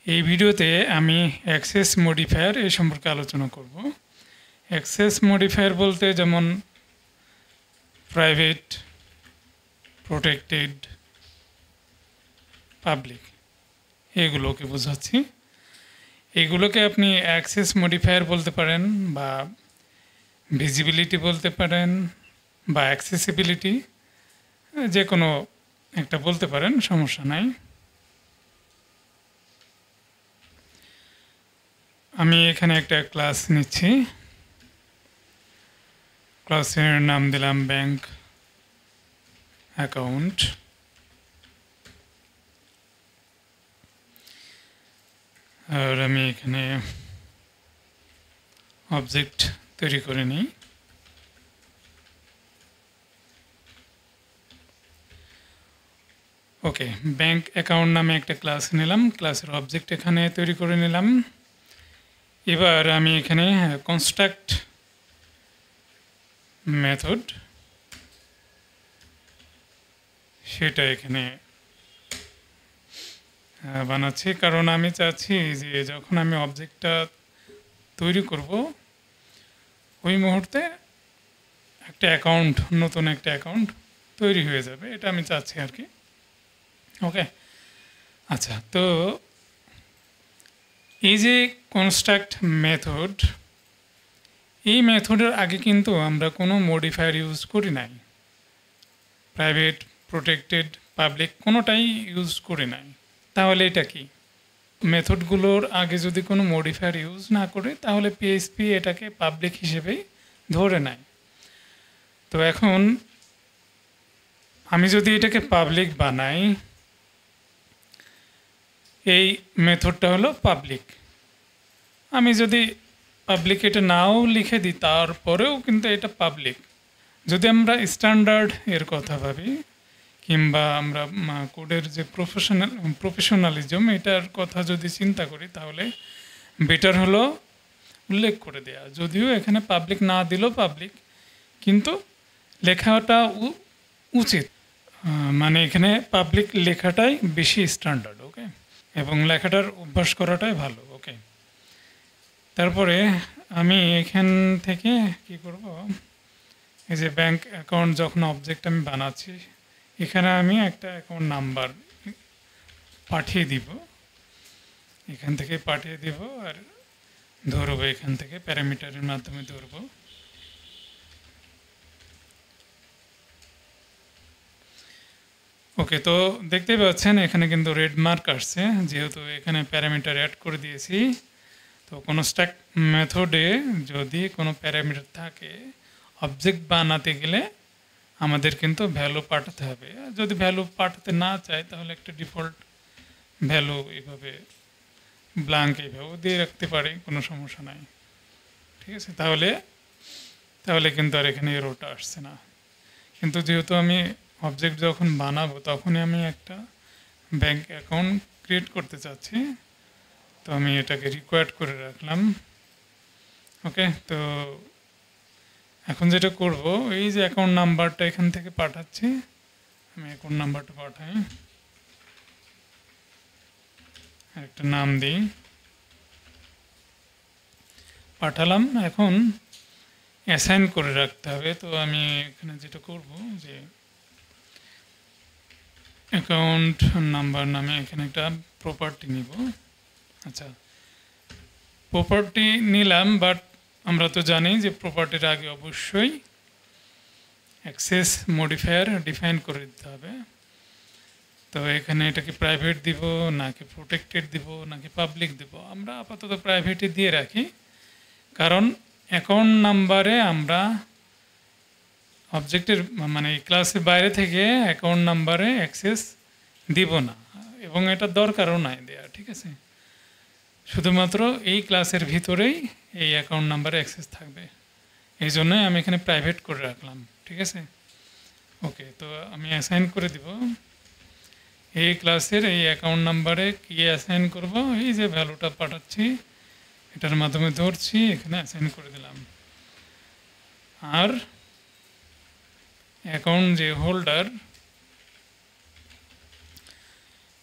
এই ভিডিওতে আমি অ্যাক্সেস মডিফায়ার এই সম্পর্কে আলোচনা করব। অ্যাক্সেস মডিফায়ার বলতে যেমন প্রাইভেট, প্রোটেক্টেড, পাবলিক এগুলোকে বোঝাচ্ছি। এগুলোকে আপনি অ্যাক্সেস মডিফায়ার বলতে পারেন বা ভিজিবিলিটি বলতে পারেন বা অ্যাক্সেসিবিলিটি, যে কোনো একটা বলতে পারেন, সমস্যা নাই। আমি এখানে একটা ক্লাস নিচ্ছি, ক্লাসের নাম দিলাম ব্যাংক অ্যাকাউন্ট। আর আমি এখানে অবজেক্ট তৈরি করে নিই। ওকে, ব্যাংক অ্যাকাউন্ট নামে একটা ক্লাস নিলাম, ক্লাসের অবজেক্ট এখানে তৈরি করে নিলাম। এবার আমি এখানে কনস্ট্রাক্ট মেথড সেটা এখানে বানাচ্ছি, কারণ আমি চাচ্ছি যে যখন আমি অবজেক্টটা তৈরি করব ওই মুহূর্তে একটা অ্যাকাউন্ট, নতুন একটা অ্যাকাউন্ট তৈরি হয়ে যাবে, এটা আমি চাচ্ছি আর কি। ওকে, আচ্ছা, তো এই যে কনস্ট্রাক্ট মেথড, এই মেথডের আগে কিন্তু আমরা কোনো মডিফায়ার ইউজ করি নাই, প্রাইভেট, প্রোটেক্টেড, পাবলিক কোনোটাই ইউজ করি নাই। তাহলে এটা কি? মেথডগুলোর আগে যদি কোনো মডিফায়ার ইউজ না করে তাহলে পিএইচপি এটাকে পাবলিক হিসেবেই ধরে নেয়। তো এখন আমি যদি এটাকে পাবলিক বানাই, এই মেথডটা হলো পাবলিক। আমি যদি পাবলিক এটা নাও লিখে দিই তারপরেও কিন্তু এটা পাবলিক। যদি আমরা স্ট্যান্ডার্ড এর কথা ভাবি কিংবা আমরা কোডের যে প্রফেশনালিজম এটার কথা যদি চিন্তা করি, তাহলে বেটার হলো উল্লেখ করে দেয়া, যদিও এখানে পাবলিক না দিলেও পাবলিক, কিন্তু লেখাটা উচিত। মানে এখানে পাবলিক লেখাটাই বেশি স্ট্যান্ডার্ড। ওকে, এবং লেখাটার অভ্যাস করাটাই ভালো। ওকে, তারপরে আমি এখান থেকে কি করব, এই যে ব্যাংক অ্যাকাউন্ট যখন অবজেক্ট আমি বানাচ্ছি, এখানে আমি একটা অ্যাকাউন্ট নাম্বার পাঠিয়ে দিব, এখান থেকে পাঠিয়ে দিব আর ধরবো, এখান থেকে প্যারামিটারের মাধ্যমে ধরবো। ওকে, তো দেখতে পাচ্ছেন এখানে কিন্তু রেড মার্ক আসছে, যেহেতু এখানে প্যারামিটার অ্যাড করে দিয়েছি। তো কনস্ট্রাক্ট মেথডে যদি কোনো প্যারামিটার থাকে, অবজেক্ট বানাতে গেলে আমাদের কিন্তু ভ্যালু পাঠাতে হবে। যদি ভ্যালু পাঠাতে না চাই তাহলে একটা ডিফল্ট ভ্যালু এইভাবে ব্ল্যাঙ্ক এইভাবে দিয়ে রাখতে পারি, কোনো সমস্যা নাই। ঠিক আছে, তাহলে কিন্তু আর এখানে এরোটা আসছে না। কিন্তু যেহেতু আমি অবজেক্ট যখন বানাবো তখনই আমি একটা ব্যাংক অ্যাকাউন্ট ক্রিয়েট করতে চাচ্ছি, তো আমি এটাকে রিকোয়ার্ড করে রাখলাম। ওকে, তো এখন যেটা করব, এই যে অ্যাকাউন্ট নাম্বারটা এখান থেকে পাঠাচ্ছি, আমি অ্যাকাউন্ট নাম্বারটা পাঠাই, একটা নাম দিই, পাঠালাম। এখন অ্যাসাইন করে রাখতে হবে। তো আমি এখানে যেটা করব যে অ্যাকাউন্ট নাম্বার নামে এখানে একটা প্রপার্টি নিব। আচ্ছা, প্রপার্টি নিলাম, বাট আমরা তো জানি যে প্রপার্টির আগে অবশ্যই অ্যাক্সেস মডিফায়ার ডিফাইন করে দিতে হবে। তো এখানে এটাকে প্রাইভেট দিব নাকি প্রোটেক্টেড দিব নাকি পাবলিক দিব, আমরা আপাতত প্রাইভেটে দিয়ে রাখি, কারণ অ্যাকাউন্ট নাম্বারে আমরা অবজেক্টের মানে ক্লাসের বাইরে থেকে অ্যাকাউন্ট নাম্বারে অ্যাক্সেস দিব না, এবং এটা দরকারও নাই দেয়া। ঠিক আছে, শুধুমাত্র এই ক্লাসের ভিতরেই এই অ্যাকাউন্ট নাম্বারে অ্যাক্সেস থাকবে, এই জন্যই আমি এখানে প্রাইভেট করে রাখলাম। ঠিক আছে, ওকে, তো আমি অ্যাসাইন করে দিব এই ক্লাসের এই অ্যাকাউন্ট নাম্বারে কি অ্যাসাইন করব, এই যে ভ্যালুটা পাঠাচ্ছি এটার মাধ্যমে ধরছি, এখানে অ্যাসাইন করে দিলাম। আর অ্যাকাউন্ট যে হোল্ডার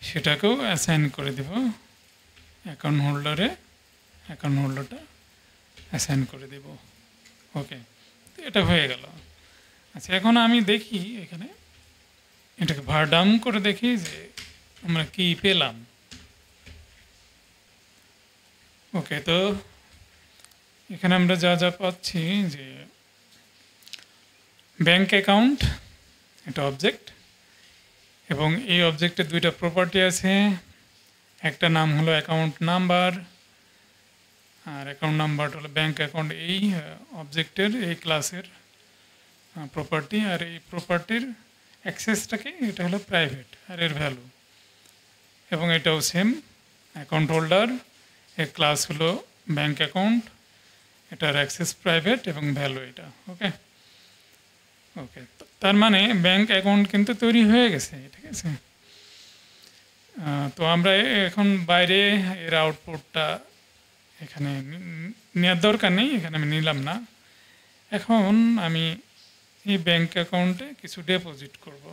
সেটাকেও অ্যাসাইন করে দেব। অ্যাকাউন্ট হোল্ডারটা অ্যাসাইন করে দেব। ওকে, তো এটা হয়ে গেল। আচ্ছা, এখন আমি দেখি এখানে এটাকে ভারডাউন করে দেখি যে আমরা কি পেলাম। ওকে, তো এখানে আমরা যা যা পাচ্ছি যে ব্যাংক অ্যাকাউন্ট এটা অবজেক্ট, এবং এই অবজেক্টের দুইটা প্রপার্টি আছে। একটা নাম হলো অ্যাকাউন্ট নাম্বার, আর অ্যাকাউন্ট নাম্বারটা হলো ব্যাংক অ্যাকাউন্ট এই অবজেক্টের এই ক্লাসের প্রপার্টি, আর এই প্রপার্টির অ্যাক্সেসটাকে এটা হলো প্রাইভেট আর এর ভ্যালু, এবং এটাও সেম অ্যাকাউন্ট হোল্ডার এর ক্লাস হলো ব্যাংক অ্যাকাউন্ট, এটার অ্যাক্সেস প্রাইভেট এবং ভ্যালু এটা। ওকে ওকে, তার মানে ব্যাংক অ্যাকাউন্ট কিন্তু তৈরি হয়ে গেছে, ঠিক আছে। তো আমরা এখন বাইরে এর আউটপুটটা এখানে নেওয়ার দরকার নেই, এখানে আমি নিলাম না। এখন আমি এই ব্যাংক অ্যাকাউন্টে কিছু ডিপোজিট করব।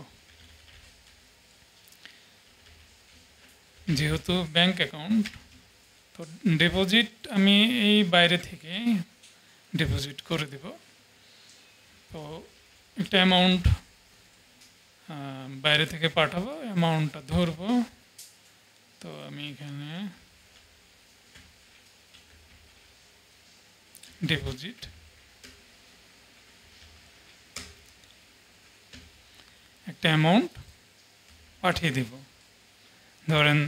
যেহেতু ব্যাংক অ্যাকাউন্ট, তো ডিপোজিট আমি এই বাইরে থেকে ডিপোজিট করে দেব। তো একটা অ্যামাউন্ট বাইরে থেকে পাঠাবো, অ্যামাউন্টটা ধরবো। তো আমি এখানে ডিপোজিট একটা অ্যামাউন্ট পাঠিয়ে দেব, ধরেন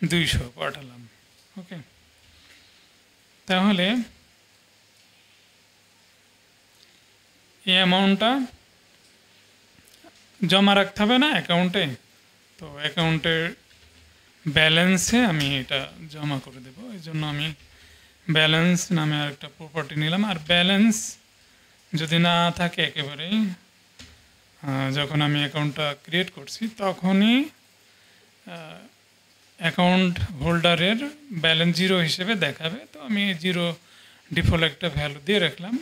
200 পাঠালাম। ওকে, তাহলে এই অ্যামাউন্টটা জমা রাখতে হবে না অ্যাকাউন্টে, তো অ্যাকাউন্টের ব্যালেন্সে আমি এটা জমা করে দেব। এই জন্য আমি ব্যালেন্স নামে আরেকটা প্রপার্টি নিলাম। আর ব্যালেন্স যদি না থাকে একেবারেই, যখন আমি অ্যাকাউন্টটা ক্রিয়েট করছি তখনই অ্যাকাউন্ট হোল্ডারের ব্যালেন্স জিরো হিসেবে দেখাবে। তো আমি জিরো ডিফল্ট একটা ভ্যালু দিয়ে রাখলাম।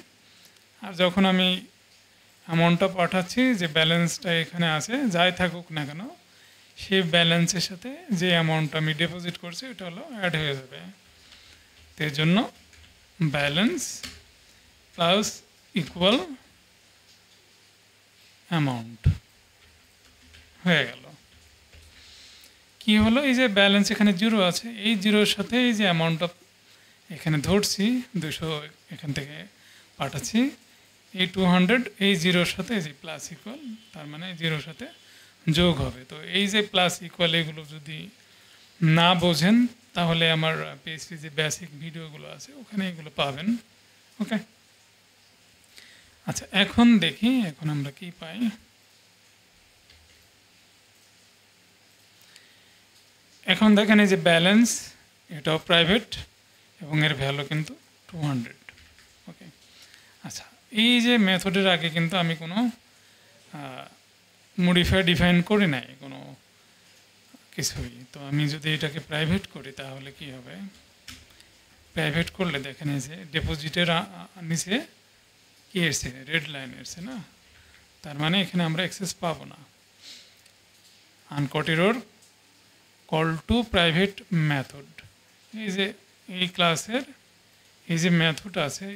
আর যখন আমি অ্যামাউন্টটা পাঠাচ্ছি, যে ব্যালেন্সটা এখানে আছে যাই থাকুক না কেন, সেই ব্যালেন্সের সাথে যে অ্যামাউন্টটা আমি ডিপোজিট করছি ওটা হলো অ্যাড হয়ে যাবে। তো এর জন্য ব্যালেন্স প্লাস ইকুয়াল অ্যামাউন্ট হয়ে গেল। কি হলো, এই যে ব্যালেন্স এখানে জিরো আছে, এই জিরোর সাথে এই যে অ্যামাউন্টটা এখানে ধরছি 200 এখান থেকে পাঠাচ্ছি, এই 200 এই জিরোর সাথে এই যে প্লাস ইকুয়াল, তার মানে জিরোর সাথে যোগ হবে। তো এই যে প্লাস ইকুয়াল এগুলো যদি না বোঝেন তাহলে আমার পিএইচপি যে বেসিক ভিডিওগুলো আছে ওখানে এগুলো পাবেন। ওকে, আচ্ছা এখন দেখি এখন আমরা কি পাই। এখন দেখেন এই যে ব্যালেন্স এটাও প্রাইভেট এবং এর ভ্যালু কিন্তু 200। ওকে, আচ্ছা এই যে মেথডের আগে কিন্তু আমি কোনো মডিফাই ডিফাইন করি নাই কোনো কিছুই। তো আমি যদি এটাকে প্রাইভেট করি তাহলে কি হবে, প্রাইভেট করলে দেখেন এই যে ডিপোজিটের নিচে কি এসছে, রেড লাইন এসছে না, তার মানে এখানে আমরা অ্যাক্সেস পাবো না। আনকটিরোর কল টু প্রাইভেট মেথড, এই যে এই ক্লাসের এই যে মেথড আছে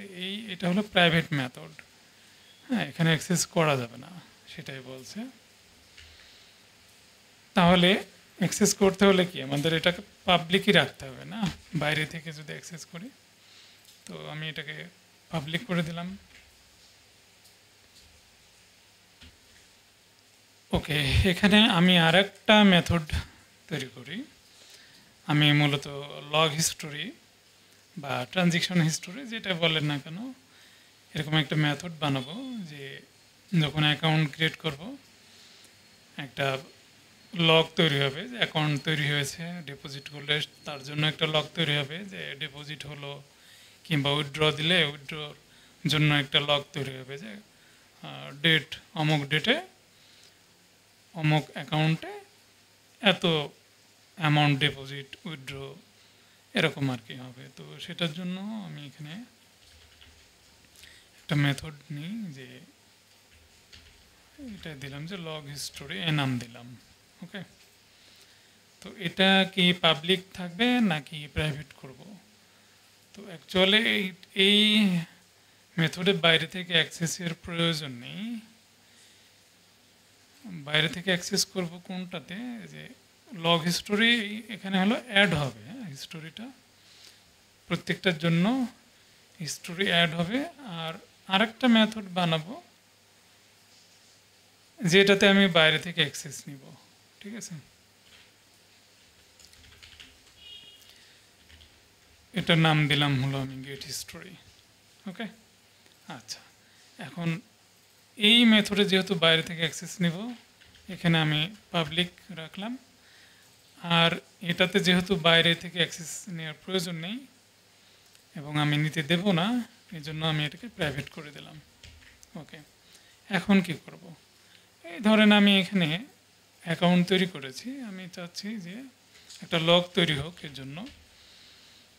এটা হলো প্রাইভেট মেথড। হ্যাঁ, এখানে অ্যাক্সেস করা যাবে না সেটাই বলছে। তাহলে অ্যাক্সেস করতে হলে কি আমাদের এটাকে পাবলিকই রাখতে হবে না, বাইরে থেকে যদি অ্যাক্সেস করি। তো আমি এটাকে পাবলিক করে দিলাম। ওকে, এখানে আমি আরেকটা মেথড তৈরি করি। আমি মূলত লগ হিস্টোরি বা ট্রানজেকশন হিস্টোরি যেটা বলেন না কেন, এরকম একটা মেথড বানাবো যে যখন অ্যাকাউন্ট ক্রিয়েট করব একটা লগ তৈরি হবে যে অ্যাকাউন্ট তৈরি হয়েছে, ডিপোজিট করলে তার জন্য একটা লগ তৈরি হবে যে ডিপোজিট হলো, কিংবা উইথড্র দিলে উইথড্রর জন্য একটা লগ তৈরি হবে যে ডেট অমুক ডেটে অমুক অ্যাকাউন্টে এত অ্যামাউন্ট ডিপোজিট উইথড্র এরকম আর কি হবে। তো সেটার জন্য আমি এখানে একটা মেথড নিই যে এটা দিলাম যে লগ হিস্টোরি এ নাম দিলাম। ওকে, তো এটা কি পাবলিক থাকবে নাকি প্রাইভেট করব? তো অ্যাকচুয়ালি এই মেথডে বাইরে থেকে অ্যাক্সেসের প্রয়োজন নেই। বাইরে থেকে অ্যাক্সেস করব কোনটাতে, যে লগ হিস্টোরি এখানে হলো অ্যাড হবে, হিস্টোরিটা প্রত্যেকটার জন্য হিস্টোরি অ্যাড হবে। আর আরেকটা মেথড বানাবো যেটাতে আমি বাইরে থেকে অ্যাক্সেস নিব, ঠিক আছে? এটার নাম দিলাম হলো আমি গেট হিস্টোরি। ওকে, আচ্ছা, এখন এই মেথডে যেহেতু বাইরে থেকে অ্যাক্সেস নিব, এখানে আমি পাবলিক রাখলাম। আর এটাতে যেহেতু বাইরে থেকে অ্যাক্সেস নেওয়ার প্রয়োজন নেই এবং আমি নিতে দেব না, এই জন্য আমি এটাকে প্রাইভেট করে দিলাম। ওকে, এখন কি করব? এই ধরেন আমি এখানে অ্যাকাউন্ট তৈরি করেছি, আমি চাচ্ছি যে একটা লগ তৈরি হোক এর জন্য।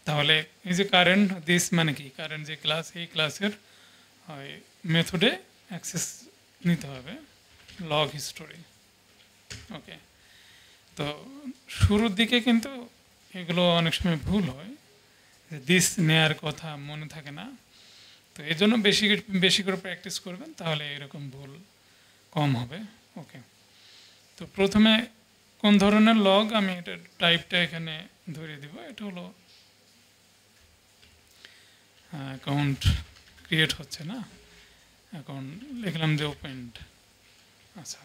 তাহলে এই যে কারেন্ট দিস মানে কি, কারেন্ট যে ক্লাস, এই ক্লাসের মেথডে অ্যাক্সেস নিতে হবে লগ হিস্টোরি। ওকে, তো শুরুর দিকে কিন্তু এগুলো অনেক সময় ভুল হয়, যে দিস নেয়ার কথা মনে থাকে না। তো এই জন্য বেশি বেশি করে প্র্যাকটিস করবেন, তাহলে এরকম ভুল কম হবে। ওকে, তো প্রথমে কোন ধরনের লগ, আমি এটা টাইপটা এখানে ধরিয়ে দিব। এটা হলো অ্যাকাউন্ট ক্রিয়েট হচ্ছে না, অ্যাকাউন্ট লিখলাম যে ওপেন্ড। আচ্ছা,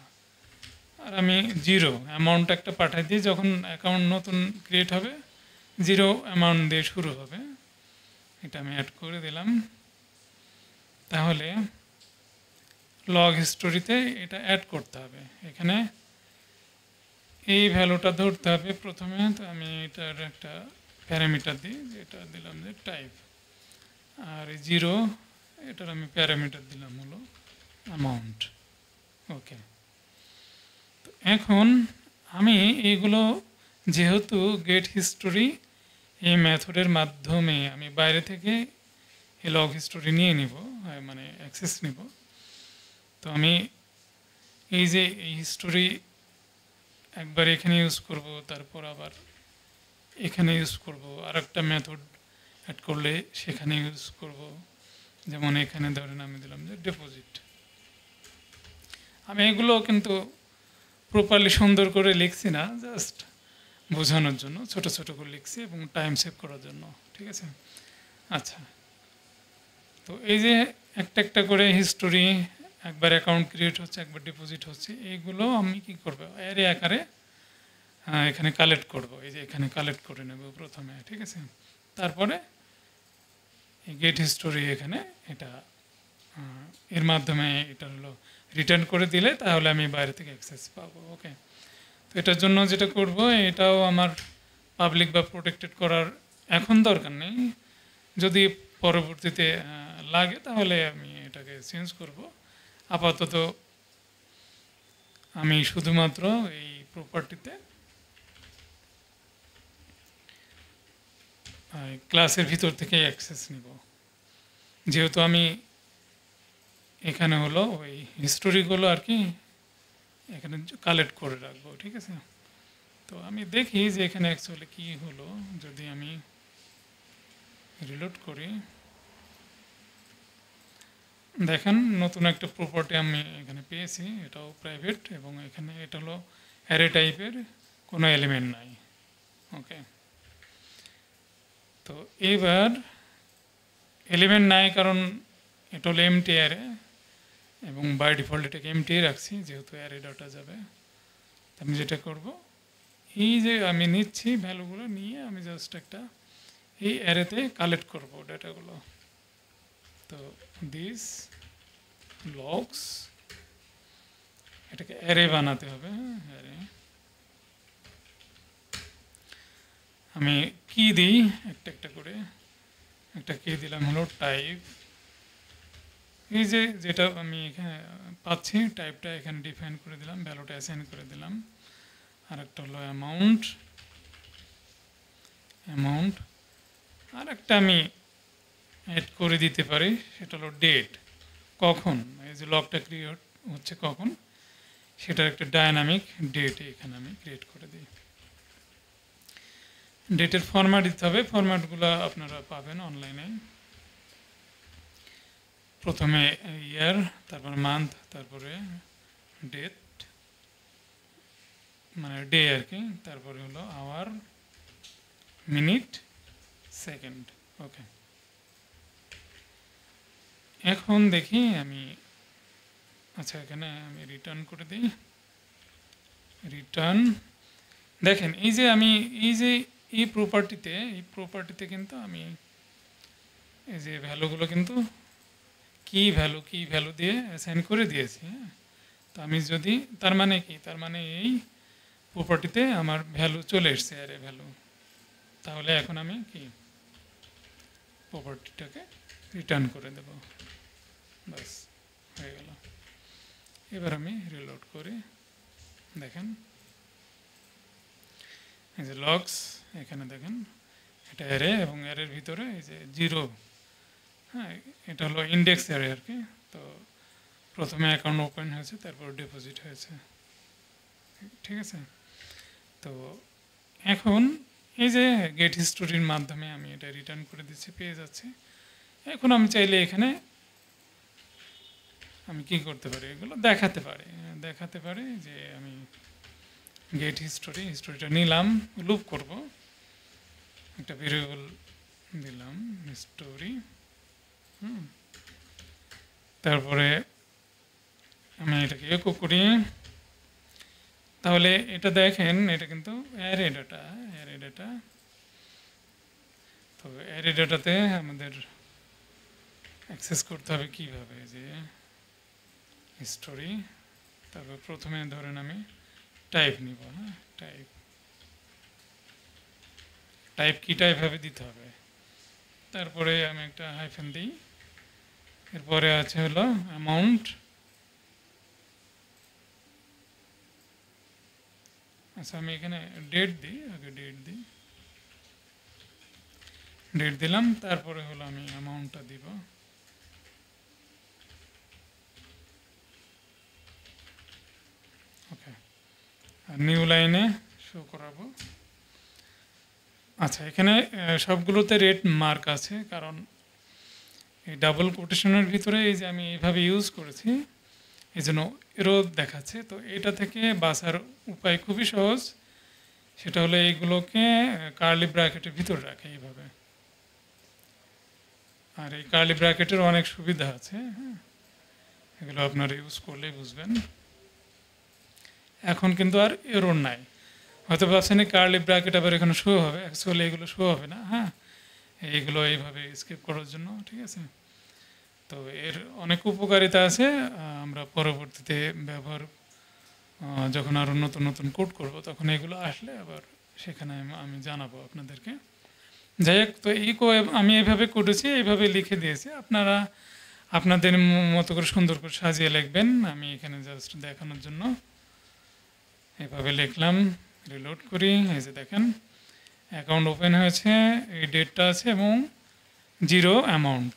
আর আমি জিরো অ্যামাউন্ট একটা পাঠিয়ে দিই, যখন অ্যাকাউন্ট নতুন ক্রিয়েট হবে জিরো অ্যামাউন্ট দিয়ে শুরু হবে। এটা আমি অ্যাড করে দিলাম। তাহলে লগ হিস্টোরিতে এটা অ্যাড করতে হবে, এখানে এই ভ্যালুটা ধরতে হবে প্রথমে। তো আমি এটার একটা প্যারামিটার দিই, যেটা দিলাম যে টাইপ, আর জিরো এটার আমি প্যারামিটার দিলাম হলো অ্যামাউন্ট। ওকে, তো এখন আমি এইগুলো যেহেতু গেট হিস্টোরি এই মেথডের মাধ্যমে আমি বাইরে থেকে এই লগ হিস্টোরি নিয়ে নিব, মানে অ্যাক্সেস নিব। তো আমি এই যে এই হিস্টোরি একবার এখানে ইউজ করব, তারপর আবার এখানে ইউজ করব, আর একটা মেথড অ্যাড করলে সেখানে ইউজ করব। যেমন এখানে ধরেন আমি দিলাম যে ডিপোজিট। আমি এগুলো কিন্তু প্রপারলি সুন্দর করে লিখছি না, জাস্ট বোঝানোর জন্য ছোট ছোট করে লিখছি এবং টাইম সেভ করার জন্য, ঠিক আছে? আচ্ছা, তো এই যে একটা একটা করে হিস্টোরি, একবার অ্যাকাউন্ট ক্রিয়েট হচ্ছে, একবার ডিপোজিট হচ্ছে, এইগুলো আমি কি করব, অ্যারে আকারে এখানে কালেক্ট করব। এই যে এখানে কালেক্ট করে নেব প্রথমে, ঠিক আছে? তারপরে এই গেট হিস্টোরি এখানে এটা এর মাধ্যমে এটা হলো রিটার্ন করে দিলে, তাহলে আমি বাইরে থেকে অ্যাক্সেস পাবো। ওকে, তো এটার জন্য যেটা করব, এটাও আমার পাবলিক বা প্রোটেক্টেড করার এখন দরকার নেই। যদি পরবর্তীতে লাগে তাহলে আমি এটাকে চেঞ্জ করব। আপাতত আমি শুধুমাত্র এই প্রপার্টিতে ক্লাসের ভিতর থেকে অ্যাক্সেস নিব, যেহেতু আমি এখানে হলো ওই হিস্টোরিগুলো আর কি এখানে কালেক্ট করে রাখবো, ঠিক আছে? তো আমি দেখি যে এখানে অ্যাকচুয়ালি কী হলো। যদি আমি রিলোড করি, দেখেন নতুন একটা প্রপার্টি আমি এখানে পেয়েছি, এটাও প্রাইভেট এবং এখানে এটা হলো অ্যারে টাইপের, কোনো এলিমেন্ট নাই। ওকে, তো এবার এলিমেন্ট নাই কারণ এটা হলো এমটি অ্যারে এবং বাই ডিফল্ট এটাকে এমটি রাখছি, যেহেতু অ্যারে ডাটা যাবে। আমি যেটা করব, এই যে আমি নিচ্ছি ভ্যালুগুলো নিয়ে আমি জাস্ট একটা এই অ্যারেতে কালেক্ট করব ডাটাগুলো। তো দিস লগস, এটাকে অ্যারে বানাতে হবে। অ্যারে আমি কি দিই একটা একটা করে, একটা কি দিলাম হলো টাইপ। এই যে যেটা আমি এখানে পাচ্ছি টাইপটা এখানে ডিফাইন করে দিলাম, ভ্যালুটা অ্যাসাইন করে দিলাম। আর একটা হলো অ্যামাউন্ট, অ্যামাউন্ট। আর একটা আমি অ্যাড করে দিতে পারি, সেটা হলো ডেট, কখন এই যে লগটা ক্রিয়েট হচ্ছে কখন, সেটার একটা ডায়নামিক ডেট এখানে আমি ক্রিয়েট করে দিই। ডেটের ফরম্যাট দিতে হবে, ফরম্যাটগুলো আপনারা পাবেন অনলাইনে। প্রথমে ইয়ার, তারপর মান্থ, তারপরে ডেট মানে ডে আর কি, তারপরে হলো আওয়ার, মিনিট, সেকেন্ড। ওকে, এখন দেখি আমি, আচ্ছা এখানে আমি রিটার্ন করে দিই, রিটার্ন। দেখেন এই যে আমি এই প্রপার্টিতে কিন্তু আমি এই যে ভ্যালুগুলো কিন্তু কি ভ্যালু দিয়ে অ্যাসাইন করে দিয়েছি। হ্যাঁ, তো আমি যদি, তার মানে কি, তার মানে এই প্রপার্টিতে আমার ভ্যালু চলে এসছে, অ্যারে ভ্যালু। তাহলে এখন আমি কি প্রপার্টিটাকে রিটার্ন করে দেব, বাস হয়ে গেল। এবার আমি রিলোড করি, দেখেন এই যে লগস, এখানে দেখেন এটা অ্যারে, এবং অ্যারের ভিতরে এই যে 0, হ্যাঁ এটা হলো ইন্ডেক্স অ্যারে আর কি। তো প্রথমে অ্যাকাউন্ট ওপেন হয়েছে, তারপর ডিপোজিট হয়েছে, ঠিক আছে। তো এখন এই যে গেট হিস্টোরির মাধ্যমে আমি এটা রিটার্ন করে দিচ্ছি, পেয়ে যাচ্ছি। এখন আমি চাইলে এখানে আমি কি করতে পারি, এগুলো দেখাতে পারি যে আমি গেট হিস্টোরিটা নিলাম, লুপ করব, একটা ভেরিয়েবল দিলাম হিস্টোরি, তারপরে আমি এটাকে ইকো করি। তাহলে এটা দেখেন, এটা কিন্তু অ্যারে ডাটা। তো অ্যারে ডাটাতে আমাদের অ্যাক্সেস করতে হবে কিভাবে, যে হিস্টোরি, তারপর প্রথমে ধরেন আমি টাইপ নিব, হ্যাঁ টাইপ কি টাইপ ভাবে দিতে হবে, তারপরে আমি একটা হাইফেন দিই, এরপরে আছে হলো অ্যামাউন্ট। আচ্ছা আমি এখানে ডেট দিই, আগে ডেট দিলাম, তারপরে হলো আমি অ্যামাউন্টটা দিব। ওকে, আর নিউ লাইনে শো করাবো। আচ্ছা এখানে সবগুলোতে রেট মার্ক আছে, কারণ এই ডাবল কোটেশনের ভিতরে এই যে আমি এইভাবে ইউজ করেছি, এই জন্য এরও দেখাচ্ছে। তো এটা থেকে বাঁচার উপায় খুবই সহজ, সেটা হলো এইগুলোকে কার্লি ব্র্যাকেটের ভিতরে রাখে এইভাবে। আর এই কার্লি ব্র্যাকেটের অনেক সুবিধা আছে, হ্যাঁ এগুলো আপনারা ইউজ করলেই বুঝবেন। এখন কিন্তু আর এরর নাই, হয়তো ভাবছেন কার্লি ব্র্যাকেট আবার এখানে শো হবে, অ্যাকচুয়ালি এগুলো শো হবে না। হ্যাঁ, এইগুলো এইভাবে স্কিপ করার জন্য, ঠিক আছে। তো এর অনেক উপকারিতা আছে, আমরা পরবর্তীতে ব্যবহার, যখন আরও নতুন নতুন কোড করব তখন এগুলো আসলে আবার সেখানে আমি জানাবো আপনাদেরকে। যাই হোক, তো আমি এইভাবে করেছি, এইভাবে লিখে দিয়েছি, আপনারা আপনাদের মতো করে সুন্দর করে সাজিয়ে লিখবেন। আমি এখানে জাস্ট দেখানোর জন্য এভাবে লিখলাম, রিলোড করি, এই যে দেখেন অ্যাকাউন্ট ওপেন হয়েছে, এই ডেটটা আছে এবং 0 অ্যামাউন্ট।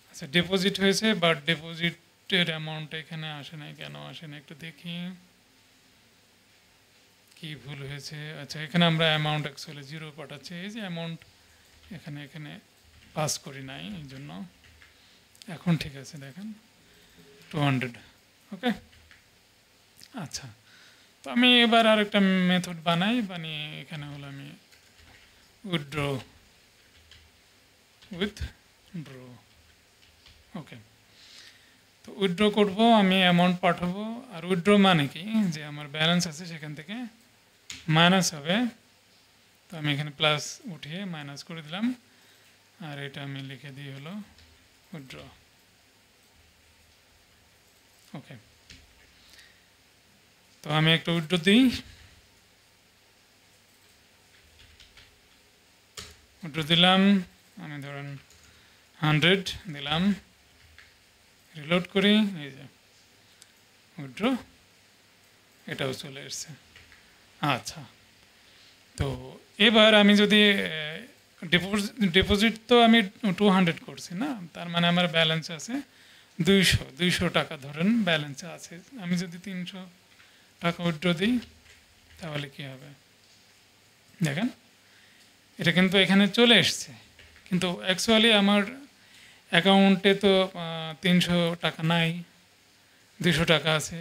আচ্ছা ডিপোজিট হয়েছে, বাট ডিপোজিটের অ্যামাউন্ট এখানে আসে নাই, কেন আসে না একটু দেখি, কি ভুল হয়েছে। আচ্ছা এখানে আমরা অ্যামাউন্ট অ্যাকচুয়ালি 0 পাঠাচ্ছি, এই যে অ্যামাউন্ট এখানে পাস করি নাই, এই জন্য। এখন ঠিক আছে, দেখেন 200। ওকে, আচ্ছা তো আমি এবার আরেকটা মেথড বানিয়ে এখানে হলো আমি উইথড্র ওকে। তো উইথড্র করবো, আমি অ্যামাউন্ট পাঠাবো, আর উইথড্র মানে কি, যে আমার ব্যালেন্স আছে সেখান থেকে মাইনাস হবে। তো আমি এখানে প্লাস উঠিয়ে মাইনাস করে দিলাম, আর এটা আমি লিখে দিই হলো উইথড্র। ওকে, তো আমি একটা উইথড্র দিই, উইথড্র দিলাম, আমি ধরেন 100 দিলাম, রিলোড করি, এই যে উইথড্র, এটাও চলে এসছে। আচ্ছা, তো এবার আমি যদি ডিপোজিট তো আমি 200 করছি না, তার মানে আমার ব্যালেন্স আছে 200 টাকা ধরেন ব্যালেন্সে আছে। আমি যদি 300 টাকা উইথড্র দিই তাহলে কি হবে, দেখেন এটা কিন্তু এখানে চলে এসছে, কিন্তু অ্যাকচুয়ালি আমার অ্যাকাউন্টে তো 300 টাকা নাই, 200 টাকা আছে।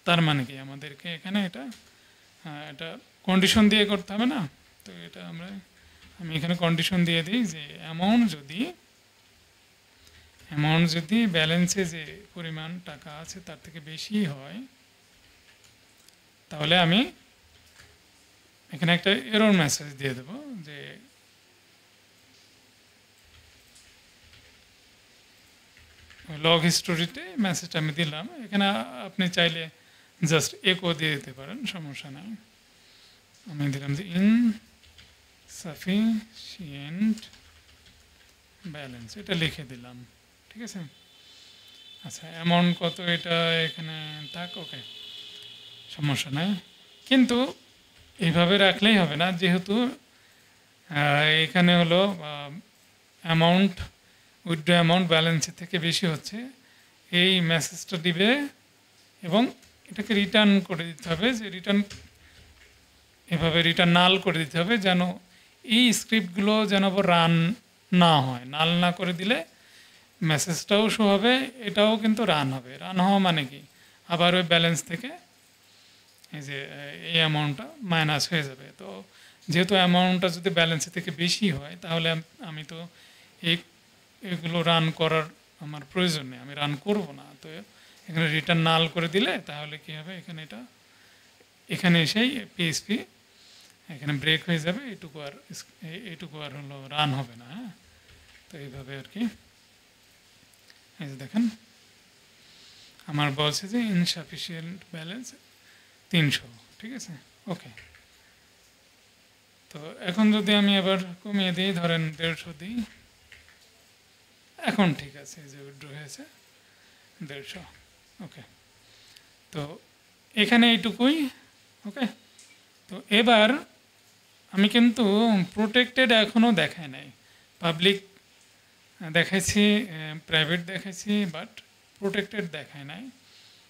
তার মানে কি আমাদেরকে এখানে এটা কন্ডিশন দিয়ে করতে হবে না? তো এটা আমি এখানে কন্ডিশন দিয়ে দিই যে অ্যামাউন্ট যদি ব্যালেন্সে যে পরিমাণ টাকা আছে তার থেকে বেশি হয়, তাহলে আমি এখানে একটা এরর মেসেজ দিয়ে দেবো যে লগ হিস্টোরিতে মেসেজটা আমি দিলাম। এখানে আপনি চাইলে জাস্ট একো দিয়ে দিতে পারেন, সমস্যা নাই। আমি দিলাম যে ইনসাফিসিয়েন্ট ব্যালেন্স, এটা লিখে দিলাম, ঠিক আছে। আচ্ছা, অ্যামাউন্ট কত এটা এখানে থাক, ওকে, সমস্যা নাই। কিন্তু এইভাবে রাখলেই হবে না, যেহেতু এখানে হলো অ্যামাউন্ট উইথড্র অ্যামাউন্ট ব্যালেন্সের থেকে বেশি হচ্ছে, এই মেসেজটা দিবে এবং এটাকে রিটার্ন করে দিতে হবে, যে এভাবে রিটার্ন নাল করে দিতে হবে, যেন এই স্ক্রিপ্টগুলো যেন আবার রান না হয়। নাল না করে দিলে মেসেজটাও শো হবে, এটাও কিন্তু রান হবে। রান হওয়া মানে কি, আবার ওই ব্যালেন্স থেকে এই যে এই অ্যামাউন্টটা মাইনাস হয়ে যাবে। তো যেহেতু অ্যামাউন্টটা যদি ব্যালেন্সের থেকে বেশি হয়, তাহলে আমি তো এগুলো রান করার আমার প্রয়োজন নেই, আমি রান করব না। তো এখানে রিটার্ন নাল করে দিলে তাহলে কি হবে, এখানে এসেই পিএইচপি এখানে ব্রেক হয়ে যাবে, এইটুকু আর হলো রান হবে না। হ্যাঁ, তো এইভাবে আর কি, এই যে দেখেন আমার বলছে যে ইনসাফিসিয়েন্ট ব্যালেন্স 300, ঠিক আছে, ওকে। তো এখন যদি আমি এবার কমিয়ে দিই, ধরেন 150 দিই, এখন ঠিক আছে, এই যে উইথড্র হয়েছে 150, ওকে। তো এখানে এইটুকুই, ওকে। তো এবার আমি কিন্তু প্রোটেক্টেড এখনও দেখাই নাই, পাবলিক দেখাইছি, প্রাইভেট দেখাইছি, বাট প্রোটেক্টেড দেখায় নাই।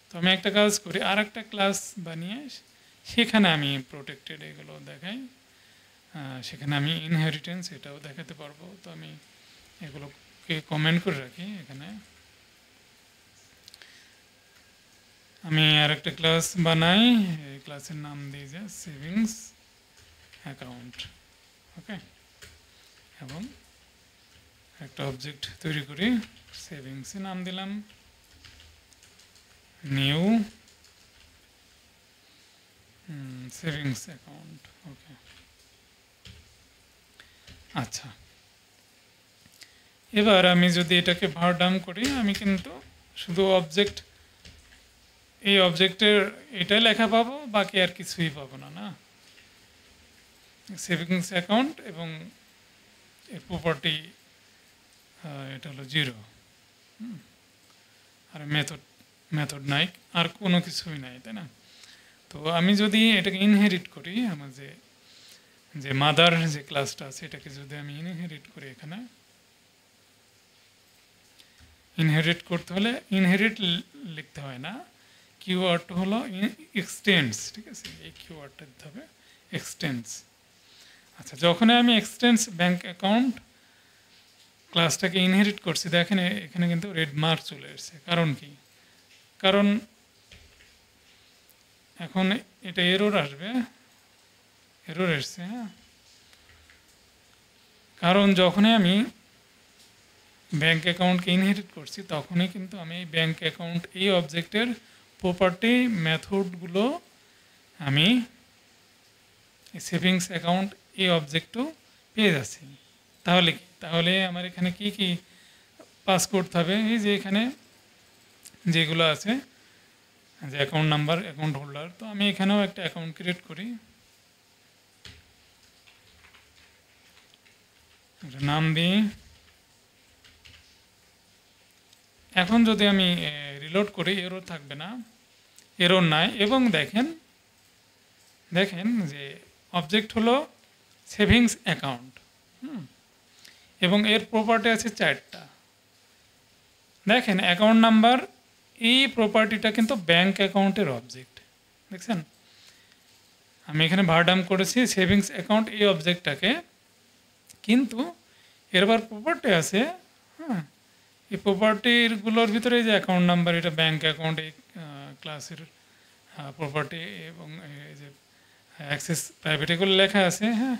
তো আমি একটা কাজ করি, আর একটা ক্লাস বানিয়ে সেখানে আমি প্রোটেক্টেড এগুলো দেখাই, সেখানে আমি ইনহেরিটেন্স এটাও দেখাতে পারবো। তো আমি এগুলোকে কমেন্ট করে রাখি এখানে। আমি আর একটা ক্লাস বানাই, এই ক্লাসের নাম দিই যে সেভিংস অ্যাকাউন্ট, ওকে। এবং একটা অবজেক্ট তৈরি করি, সেভিংসে নাম দিলাম নিউ সেভিংস অ্যাকাউন্ট, ওকে। আচ্ছা, এবার আমি যদি এটাকে ভারডাম করি, আমি কিন্তু শুধু এই অবজেক্টের এটাই লেখা পাবো, বাকি আর কিছুই পাবো না, না। সেভিংস অ্যাকাউন্ট এবং এর প্রপার্টি এটা হলো 0, আর মেথড নাই, আর কোনো কিছুই নাই, তাই না? তো আমি যদি এটাকে ইনহেরিট করি, আমার যে মাদার যে ক্লাসটা আছে, এটাকে যদি আমি ইনহেরিট করি, এখানে ইনহেরিট করতে হলে ইনহেরিট লিখতে হয় না, কিওয়ার্ডটা হলো এক্সটেন্স, ঠিক আছে, এই কিওয়ার্ডটা দিতে হবে, এক্সটেন্স। আচ্ছা, যখন আমি এক্সটেন্স ব্যাংক অ্যাকাউন্ট ক্লাসটাকে ইনহেরিট করছি, দেখেন এখানে কিন্তু রেড মার্ক চলে এসেছে। কারণ কি? কারণ এখন এটা এরর আসবে, এরর এসছে, হ্যাঁ। কারণ যখনই আমি ব্যাংক অ্যাকাউন্টকে ইনহেরিট করছি, তখনই কিন্তু আমি এই ব্যাংক অ্যাকাউন্ট এই অবজেক্টের প্রপার্টি মেথডগুলো আমি সেভিংস অ্যাকাউন্ট এই অবজেক্টও পেয়ে যাচ্ছি। তাহলে কি, তাহলে আমার এখানে কি কি পাস করতে হবে, এই যে এখানে যেগুলো আছে, যে অ্যাকাউন্ট নাম্বার, অ্যাকাউন্ট হোল্ডার। তো আমি এখানেও একটা অ্যাকাউন্ট ক্রিয়েট করি, একটা নাম দিই। এখন যদি আমি রিলোড করি, এরর থাকবে না, এরর নাই। এবং দেখেন যে অবজেক্ট হলো সেভিংস অ্যাকাউন্ট, এবং এর প্রপার্টি আছে 4টা। দেখেন অ্যাকাউন্ট নাম্বার, এই প্রপার্টিটা কিন্তু ব্যাংক অ্যাকাউন্টের অবজেক্ট, দেখছেন। আমি এখানে ভারডাম করেছি সেভিংস অ্যাকাউন্ট এই অবজেক্টটাকে কিন্তু এর আবার প্রপার্টি আছে। হ্যাঁ, এই প্রপার্টিগুলোর ভিতরে এই যে অ্যাকাউন্ট নাম্বার, এটা ব্যাঙ্ক অ্যাকাউন্ট, এই ক্লাসের প্রপার্টি, এবং এই যে অ্যাক্সেস প্রাইভেট এগুলো লেখা আছে। হ্যাঁ,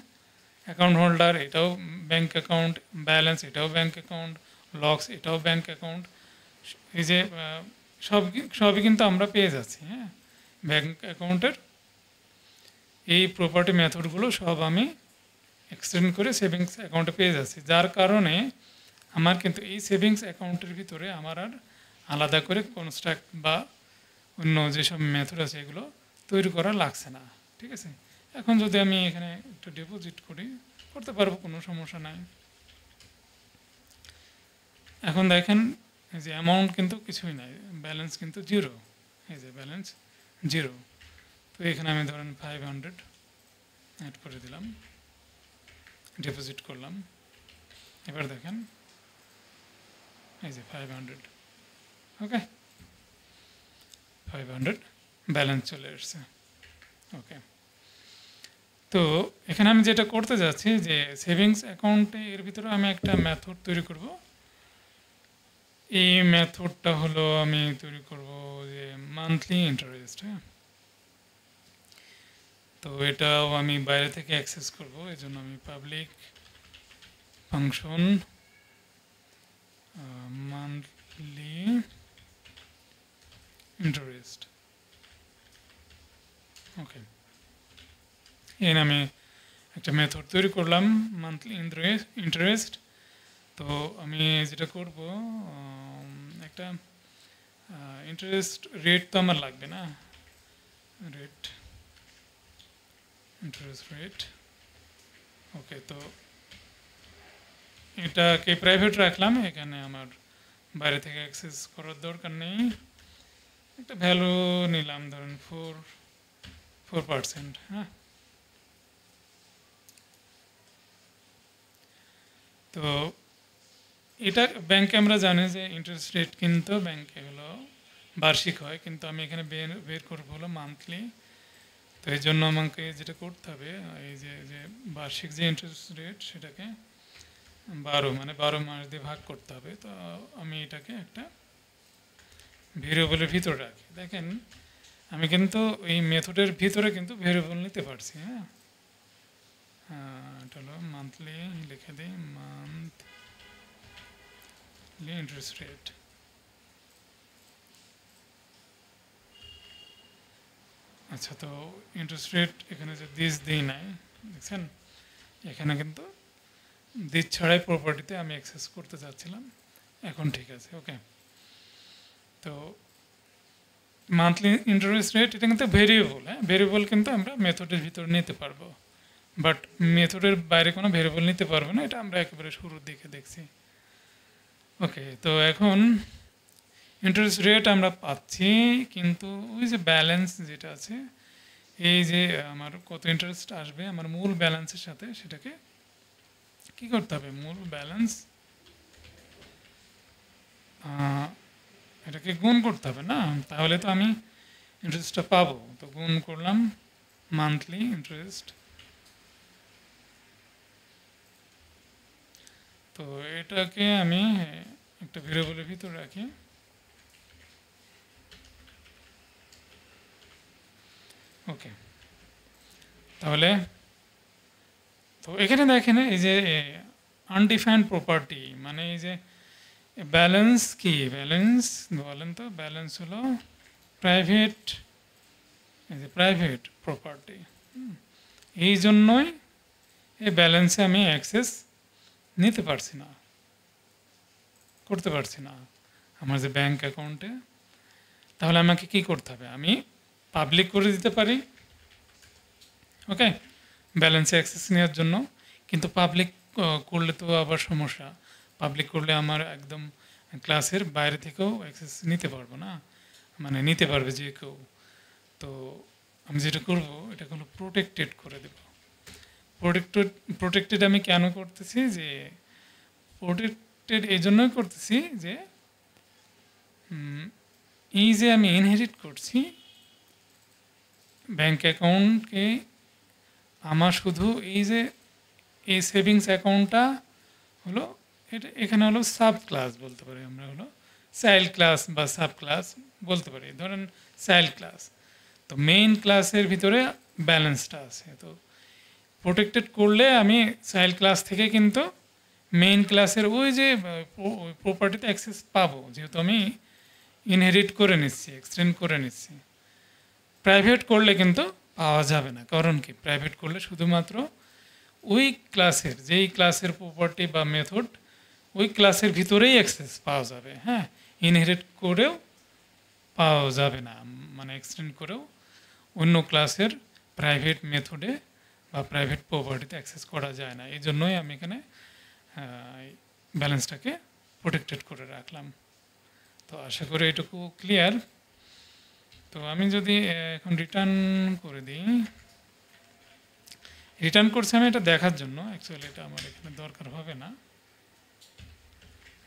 অ্যাকাউন্ট হোল্ডার এটাও ব্যাঙ্ক অ্যাকাউন্ট, ব্যালেন্স এটাও ব্যাঙ্ক অ্যাকাউন্ট, লক্স এটাও ব্যাঙ্ক অ্যাকাউন্ট। এই যে সবই কিন্তু আমরা পেয়ে যাচ্ছি। হ্যাঁ, ব্যাঙ্ক অ্যাকাউন্টের এই প্রপার্টি মেথডগুলো সব আমি এক্সটেন্ড করে সেভিংস অ্যাকাউন্টে পেয়ে যাচ্ছি, যার কারণে আমার কিন্তু এই সেভিংস অ্যাকাউন্টের ভিতরে আমার আর আলাদা করে কনস্ট্রাক্ট বা অন্য যেসব মেথড আছে এগুলো তৈরি করা লাগছে না। ঠিক আছে, এখন যদি আমি এখানে একটু ডিপোজিট করতে পারবো, কোনো সমস্যা নাই। এখন দেখেন এই যে অ্যামাউন্ট কিন্তু কিছুই নাই, ব্যালেন্স কিন্তু জিরো। এই যে ব্যালেন্স জিরো। তো এখানে আমি ধরেন 500 অ্যাড করে দিলাম, ডিপোজিট করলাম। এবার দেখেন এই যে 500, ওকে, 500 ব্যালেন্স চলে এসছে। ওকে, তো এখানে আমি যেটা করতে যাচ্ছি যে সেভিংস অ্যাকাউন্টে এর ভিতরে আমি একটা মেথড তৈরি করব। এই মেথডটা হলো আমি তৈরি করব যে মান্থলি ইন্টারেস্ট। হ্যাঁ, তো এটাও আমি বাইরে থেকে অ্যাক্সেস করব, এই জন্য আমি পাবলিক ফাংশন মান্থলি ইন্টারেস্ট, ওকে, এই নামে একটা মেথড তৈরি করলাম মান্থলি ইন্টারেস্ট। তো আমি যেটা করব, একটা ইন্টারেস্ট রেট তো আমার লাগবে না, রেট, ইন্টারেস্ট রেট, ওকে। তো এটাকে প্রাইভেট রাখলাম, এখানে আমার বাইরে থেকে অ্যাক্সেস করার দরকার নেই। একটা ভ্যালু নিলাম ধরুন 4%। হ্যাঁ, তো এটা ব্যাংকে আমরা জানি যে ইন্টারেস্ট রেট কিন্তু ব্যাংকে হলো বার্ষিক হয়, কিন্তু আমি এখানে বের করবো হলো মান্থলি। তো এই জন্য আমাকে যেটা করতে হবে, এই যে বার্ষিক যে ইন্টারেস্ট রেট সেটাকে 12 মাস দিয়ে ভাগ করতে হবে। তো আমি এটাকে একটা ভেরিয়েবলের ভিতরে রাখি। দেখেন আমি কিন্তু এই মেথডের ভিতরে কিন্তু ভেরিয়েবল নিতে পারছি। হ্যাঁ, এটা হলো মান্থলি, লিখে দিই মান্থলি ইন্টারেস্ট রেট। আচ্ছা, তো ইন্টারেস্ট রেট এখানে যে দিই নাই, দেখছেন এখানে কিন্তু দিস ছাড়াই প্রপার্টিতে আমি অ্যাক্সেস করতে চাচ্ছিলাম, এখন ঠিক আছে। ওকে, তো মান্থলি ইন্টারেস্ট রেট এটা কিন্তু ভেরিয়েবল। হ্যাঁ, ভেরিয়েবল কিন্তু আমরা মেথডের ভিতরে নিতে পারবো, বাট মেথডের বাইরে কোনো ভেরিয়েবল নিতে পারবো না, এটা আমরা একেবারে শুরুর দিকে দেখছি। ওকে, তো এখন ইন্টারেস্ট রেট আমরা পাচ্ছি, কিন্তু ওই যে ব্যালেন্স যেটা আছে, এই যে আমার কত ইন্টারেস্ট আসবে আমার মূল ব্যালেন্সের সাথে, সেটাকে কি করতে হবে, মূল ব্যালেন্স এটাকে গুণ করতে হবে না, তাহলে তো আমি ইন্টারেস্টটা পাবো। তো গুণ করলাম মান্থলি ইন্টারেস্ট। তো এটাকে আমি একটা ভেরিয়েবলের ভিতরে রাখি। ওকে, তাহলে তো এখানে দেখেন এই যে আনডিফাইন্ড প্রপার্টি, মানে এই যে ব্যালেন্স কি, ব্যালেন্স বলেন তো, ব্যালেন্স হলো প্রাইভেট, এই যে প্রাইভেট প্রপার্টি। এই জন্যই এই ব্যালেন্সে আমি অ্যাক্সেস নিতে পারছি না, করতে পারছি না আমার যে ব্যাংক অ্যাকাউন্টে। তাহলে আমাকে কি করতে হবে, আমি পাবলিক করে দিতে পারি, ওকে, ব্যালেন্সে অ্যাক্সেস নেওয়ার জন্য। কিন্তু পাবলিক করলে তো আবার সমস্যা, পাবলিক করলে আমার একদম ক্লাসের বাইরে থেকেও অ্যাক্সেস নিতে পারবো না, মানে নিতে পারবে যে কেউ। তো আমি যেটা করব, এটা হলো প্রোটেক্টেড করে দেব। প্রোটেক্টেড আমি কেন করতেছি, যে প্রোটেক্টেড এই জন্যই করতেছি যে এই যে আমি ইনহেরিট করছি ব্যাংক অ্যাকাউন্টকে, আমার শুধু এই যে এই সেভিংস অ্যাকাউন্টটা হলো এটা এখানে হলো সাব ক্লাস বলতে পারি আমরা, হলো চাইল্ড ক্লাস বা সাব ক্লাস বলতে পারি। ধরেন চাইল্ড ক্লাস, তো মেইন ক্লাসের ভিতরে ব্যালেন্সটা আছে। তো প্রোটেক্টেড করলে আমি চাইল্ড ক্লাস থেকে কিন্তু মেইন ক্লাসের ওই যে প্রপার্টিতে অ্যাক্সেস পাবো, যেহেতু আমি ইনহেরিট করে নিচ্ছি, এক্সটেন্ড করে নিচ্ছি। প্রাইভেট করলে কিন্তু পাওয়া যাবে না। কারণ কি, প্রাইভেট করলে শুধুমাত্র ওই ক্লাসের, যেই ক্লাসের প্রপার্টি বা মেথড ওই ক্লাসের ভিতরেই অ্যাক্সেস পাওয়া যাবে। হ্যাঁ, ইনহেরিট করেও পাওয়া যাবে না, মানে এক্সটেন্ড করেও অন্য ক্লাসের প্রাইভেট মেথডে বা প্রাইভেট প্রপার্টিতে অ্যাক্সেস করা যায় না। এই জন্যই আমি এখানে ব্যালেন্সটাকে প্রোটেক্টেড করে রাখলাম। তো আশা করি এটুকু ক্লিয়ার। তো আমি যদি এখন রিটার্ন করে দিই, রিটার্ন করছি আমি এটা দেখার জন্য, অ্যাকচুয়ালি এটা আমার এখানে দরকার হবে না,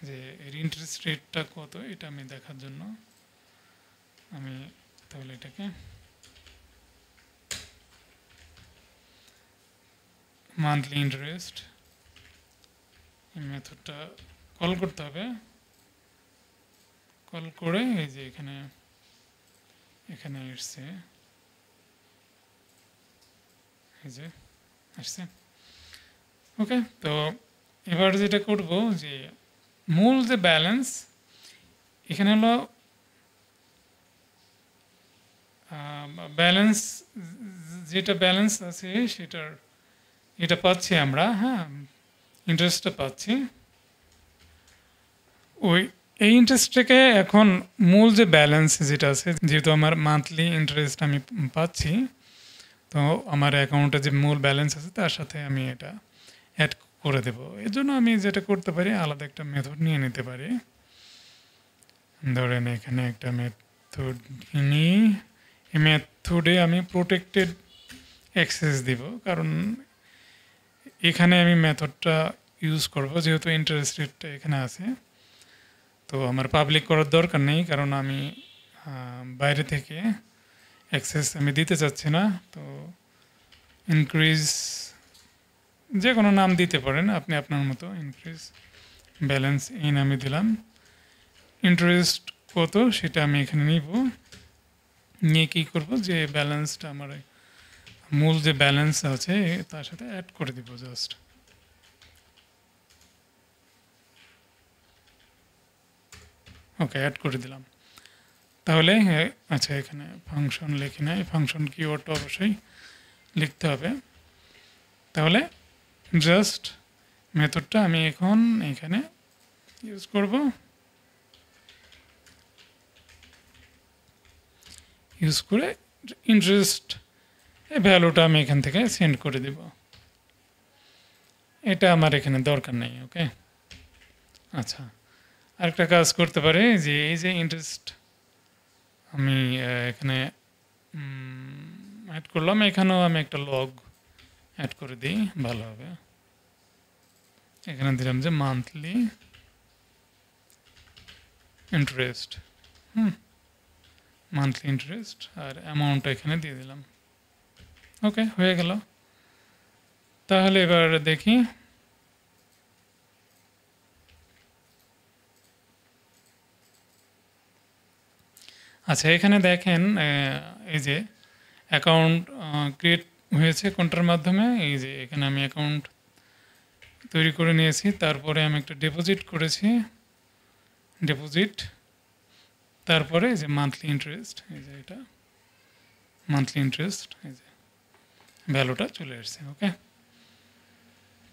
যে এর ইন্টারেস্ট রেটটা কত এটা আমি দেখার জন্য আমি তাহলে এটাকে মান্থলি ইন্টারেস্ট এই মেথডটা কল করতে হবে। কল করে এই যে এখানে এখানে এসছে, এই যে আসছে। ওকে, তো এবার যেটা করব যে মূল যে ব্যালেন্স এখানে হলো ব্যালেন্স, যেটা ব্যালেন্স আছে সেটার এটা পাচ্ছি আমরা, হ্যাঁ ইন্টারেস্টটা পাচ্ছি। ওই এই ইন্টারেস্টটাকে এখন মূল যে ব্যালেন্স যেটা আছে, যেহেতু আমার মান্থলি ইন্টারেস্ট আমি পাচ্ছি, তো আমার অ্যাকাউন্টে যে মূল ব্যালেন্স আছে তার সাথে আমি এটা অ্যাড করে দেব। এর জন্য আমি যেটা করতে পারি, আলাদা একটা মেথড নিয়ে নিতে পারি। ধরেন এখানে একটা মেথড নিই, এই মেথডে আমি প্রোটেক্টেড অ্যাক্সেস দিব, কারণ এখানে আমি মেথডটা ইউজ করব যেহেতু ইন্টারেস্ট রেটটা এখানে আছে। তো আমার পাবলিক করার দরকার নেই, কারণ আমি বাইরে থেকে অ্যাক্সেস আমি দিতে চাচ্ছি না। তো ইনক্রিজ যে কোনো নাম দিতে পারেন আপনি আপনার মতো, ইনক্রিজ ব্যালেন্স এই নামে দিলাম। ইন্টারেস্ট কত সেটা আমি এখানে নিব, নিয়ে কী করব যে ব্যালেন্সটা আমার মূল যে ব্যালেন্স আছে তার সাথে অ্যাড করে দিব জাস্ট। ওকে, অ্যাড করে দিলাম। তাহলে আচ্ছা, এখানে ফাংশন লিখি না, এই ফাংশন কিওয়ার্ডটা অবশ্যই লিখতে হবে। তাহলে জাস্ট মেথডটা আমি এখন এখানে ইউজ করব, ইউজ করে ইন্টারেস্ট এই ভ্যালুটা আমি এখান থেকে সেন্ড করে দেব। এটা আমার এখানে দরকার নেই। ওকে, আচ্ছা, আরেকটা কাজ করতে পারে যে এই যে ইন্টারেস্ট আমি এখানে অ্যাড করলাম, এখানেও আমি একটা লগ অ্যাড করে দিই, ভালো হবে। এখানে দিলাম যে মান্থলি ইন্টারেস্ট, মান্থলি ইন্টারেস্ট, আর অ্যামাউন্টটা এখানে দিয়ে দিলাম। ওকে, হয়ে গেল। তাহলে এবার দেখি, আচ্ছা এখানে দেখেন এই যে অ্যাকাউন্ট ক্রিয়েট হয়েছে কোনটার মাধ্যমে, এই যে এখানে আমি অ্যাকাউন্ট তৈরি করে নিয়েছি, তারপরে আমি একটা ডিপোজিট করেছি, ডিপোজিট, তারপরে এই যে মান্থলি ইন্টারেস্ট, এই যে এটা মান্থলি ইন্টারেস্ট, এই যে ভ্যালুটা চলে আসছে। ওকে,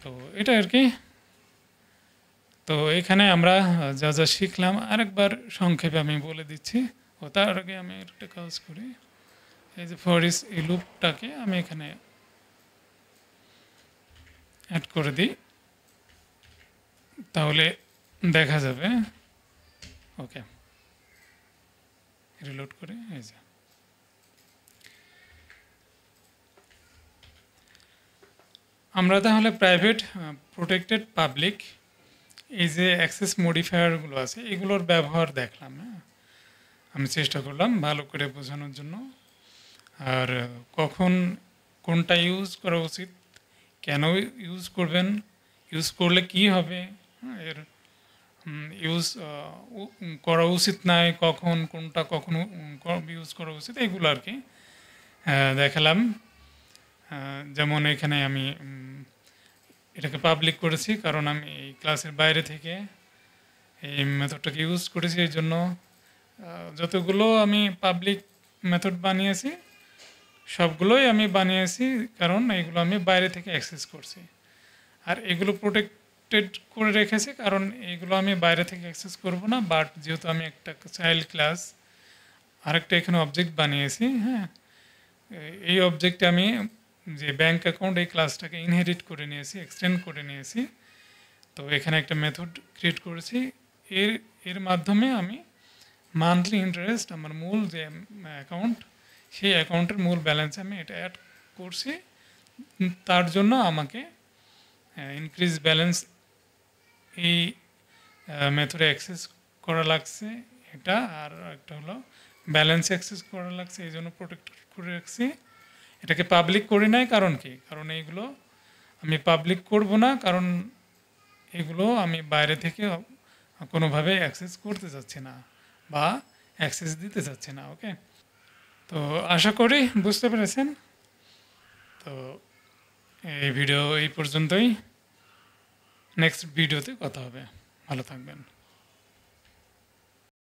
তো এটা আর কি। তো এখানে আমরা যা যা শিখলাম আরেকবার সংক্ষেপে আমি বলে দিচ্ছি। ও তার আগে আমি একটা কাজ করি, এই যে ফর ইস এই লুপটাকে আমি এখানে অ্যাড করে দিই, তাহলে দেখা যাবে। ওকে, রিলোড করে এই যে আমরা তাহলে প্রাইভেট, প্রোটেক্টেড, পাবলিক এই যে অ্যাক্সেস মডিফায়ারগুলো আছে এগুলোর ব্যবহার দেখলাম। হ্যাঁ, আমি চেষ্টা করলাম ভালো করে বোঝানোর জন্য, আর কখন কোনটা ইউজ করা উচিত কেন ইউজ করবেন, ইউজ করলে কি হবে, এর ইউজ করা উচিত নয় কখন, কোনটা কখন ইউজ করা উচিত, এগুলো আর কি দেখালাম। যেমন এখানে আমি এটাকে পাবলিক করেছি কারণ আমি এই ক্লাসের বাইরে থেকে এই মেথডটাকে ইউজ করেছি। এই জন্য যতগুলো আমি পাবলিক মেথড বানিয়েছি সবগুলোই আমি বানিয়েছি কারণ এগুলো আমি বাইরে থেকে অ্যাক্সেস করছি। আর এগুলো প্রোটেক্টেড করে রেখেছি কারণ এগুলো আমি বাইরে থেকে অ্যাক্সেস করব না। বাট যেহেতু আমি একটা চাইল্ড ক্লাস আরেকটা এখানে অবজেক্ট বানিয়েছি, হ্যাঁ, এই অবজেক্টে আমি যে ব্যাংক অ্যাকাউন্ট এই ক্লাসটাকে ইনহেরিট করে নিয়েছি, এক্সটেন্ড করে নিয়েছি। তো এখানে একটা মেথড ক্রিয়েট করেছি, এর এর মাধ্যমে আমি মান্থলি ইন্টারেস্ট আমার মূল যে অ্যাকাউন্ট সেই অ্যাকাউন্টের মূল ব্যালেন্সে আমি এটা অ্যাড করছি। তার জন্য আমাকে ইনক্রিজ ব্যালেন্স এই মেথডে অ্যাক্সেস করা লাগছে এটা, আর একটা হলো ব্যালেন্স অ্যাক্সেস করা লাগছে, এই জন্য প্রোটেক্ট করে রাখছি। এটাকে পাবলিক করি নাই কারণ কি, কারণ এইগুলো আমি পাবলিক করব না কারণ এগুলো আমি বাইরে থেকে কোনোভাবে অ্যাক্সেস করতে চাচ্ছি না বা অ্যাক্সেস দিতে চাচ্ছি না। ওকে, তো আশা করি বুঝতে পেরেছেন। তো এই ভিডিও এই পর্যন্তই, নেক্সট ভিডিওতে কথা হবে, ভালো থাকবেন।